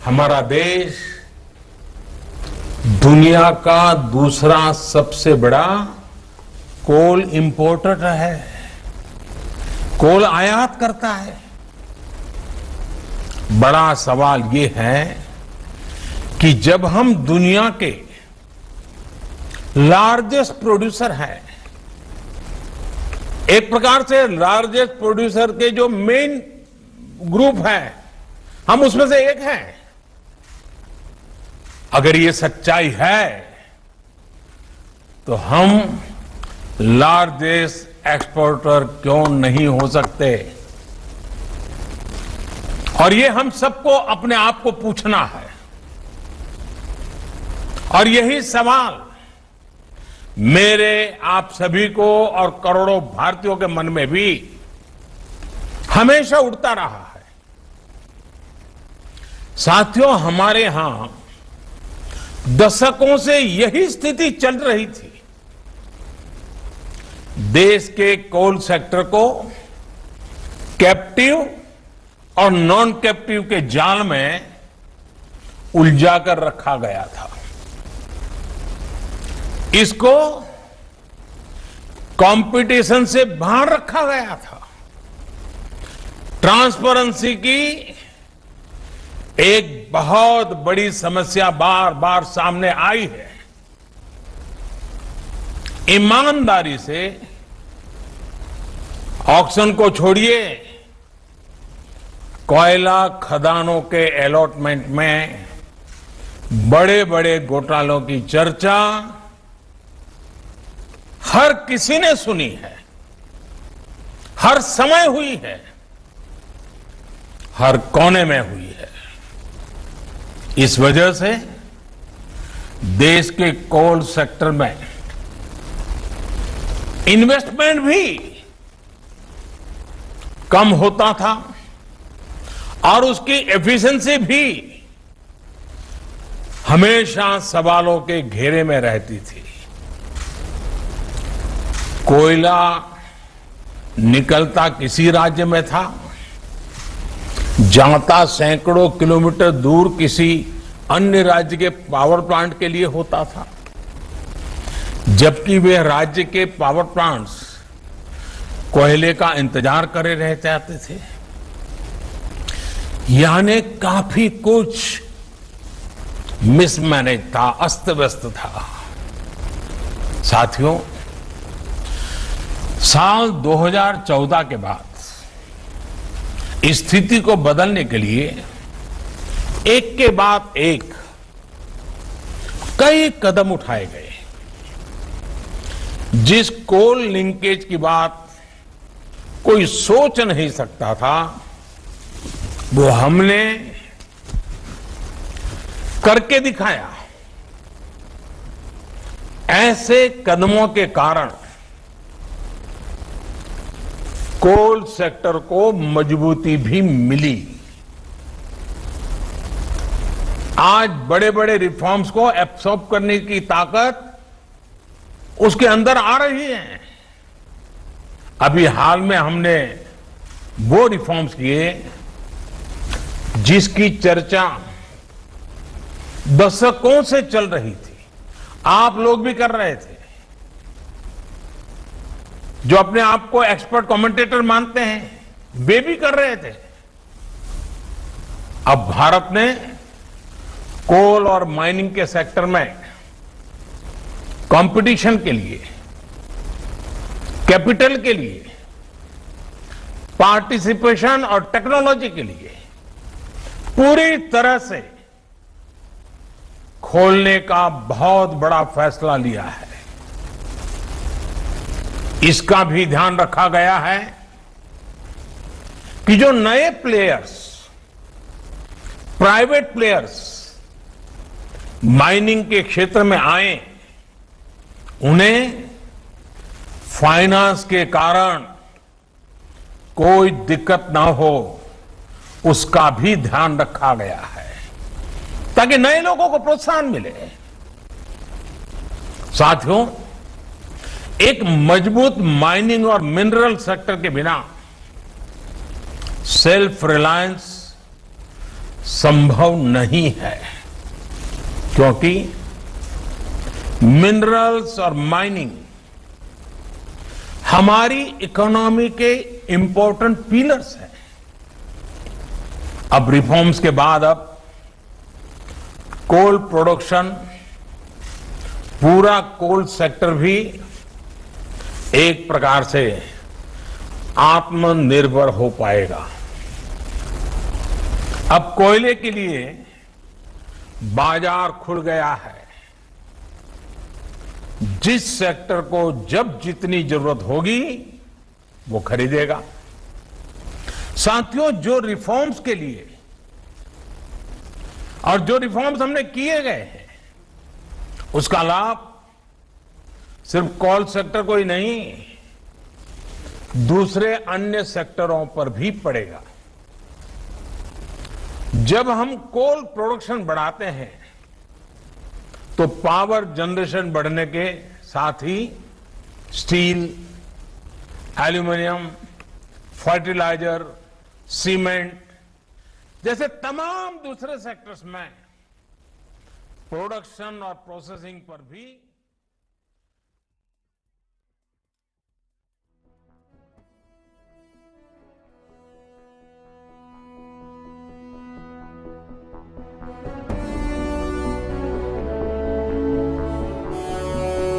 हमारा देश दुनिया का दूसरा सबसे बड़ा कोल इंपोर्टर है। कोल आयात करता है। बड़ा सवाल ये है कि जब हम दुनिया के लार्जेस्ट प्रोड्यूसर हैं, एक प्रकार से लार्जेस्ट प्रोड्यूसर के जो मेन ग्रुप है, हम उसमें से एक हैं। अगर ये सच्चाई है तो हम लार्जेस्ट एक्सपोर्टर क्यों नहीं हो सकते? और ये हम सबको अपने आप को पूछना है। और यही सवाल मेरे, आप सभी को और करोड़ों भारतीयों के मन में भी हमेशा उठता रहा है। साथियों, हमारे यहां दशकों से यही स्थिति चल रही थी। देश के कोल सेक्टर को कैप्टिव और नॉन कैप्टिव के जाल में उलझाकर रखा गया था। इसको कंपटीशन से बाहर रखा गया था। ट्रांसपेरेंसी की एक बहुत बड़ी समस्या बार बार सामने आई है। ईमानदारी से ऑक्शन को छोड़िए, कोयला खदानों के अलॉटमेंट में बड़े बड़े घोटालों की चर्चा हर किसी ने सुनी है, हर समय हुई है, हर कोने में हुई है। इस वजह से देश के कोल सेक्टर में इन्वेस्टमेंट भी कम होता था और उसकी एफिशिएंसी भी हमेशा सवालों के घेरे में रहती थी। कोयला निकलता किसी राज्य में था, जाता सैकड़ों किलोमीटर दूर किसी अन्य राज्य के पावर प्लांट के लिए होता था, जबकि वे राज्य के पावर प्लांट्स कोयले का इंतजार करे रह जाते थे। यानी काफी कुछ मिसमैनेज था, अस्त व्यस्त था। साथियों, साल 2014 के बाद स्थिति को बदलने के लिए एक के बाद एक कई कदम उठाए गए। जिस कोल लिंकेज की बात कोई सोच नहीं सकता था, वो हमने करके दिखाया। ऐसे कदमों के कारण कोल सेक्टर को मजबूती भी मिली। आज बड़े बड़े रिफॉर्म्स को एब्सॉर्ब करने की ताकत उसके अंदर आ रही है। अभी हाल में हमने वो रिफॉर्म्स किए जिसकी चर्चा दशकों से चल रही थी। आप लोग भी कर रहे थे, जो अपने आप को एक्सपर्ट कमेंटेटर मानते हैं, वे भी कर रहे थे। अब भारत ने कोल और माइनिंग के सेक्टर में कंपटीशन के लिए, कैपिटल के लिए, पार्टिसिपेशन और टेक्नोलॉजी के लिए पूरी तरह से खोलने का बहुत बड़ा फैसला लिया है। इसका भी ध्यान रखा गया है कि जो नए प्लेयर्स, प्राइवेट प्लेयर्स माइनिंग के क्षेत्र में आए, उन्हें फाइनेंस के कारण कोई दिक्कत ना हो, उसका भी ध्यान रखा गया है ताकि नए लोगों को प्रोत्साहन मिले। साथियों, एक मजबूत माइनिंग और मिनरल सेक्टर के बिना सेल्फ रिलायंस, संभव नहीं है, क्योंकि मिनरल्स और माइनिंग हमारी इकोनॉमी के इंपॉर्टेंट पिलर्स हैं। अब रिफॉर्म्स के बाद अब कोल प्रोडक्शन, पूरा कोल सेक्टर भी एक प्रकार से आत्मनिर्भर हो पाएगा। अब कोयले के लिए बाजार खुल गया है। जिस सेक्टर को जब जितनी जरूरत होगी वो खरीदेगा। साथियों, जो रिफॉर्म्स के लिए और जो रिफॉर्म्स हमने किए गए हैं, उसका लाभ सिर्फ कोल सेक्टर को ही नहीं, दूसरे अन्य सेक्टरों पर भी पड़ेगा। जब हम कोल प्रोडक्शन बढ़ाते हैं तो पावर जनरेशन बढ़ने के साथ ही स्टील, एल्यूमिनियम, फर्टिलाइजर, सीमेंट जैसे तमाम दूसरे सेक्टर्स में प्रोडक्शन और प्रोसेसिंग पर भी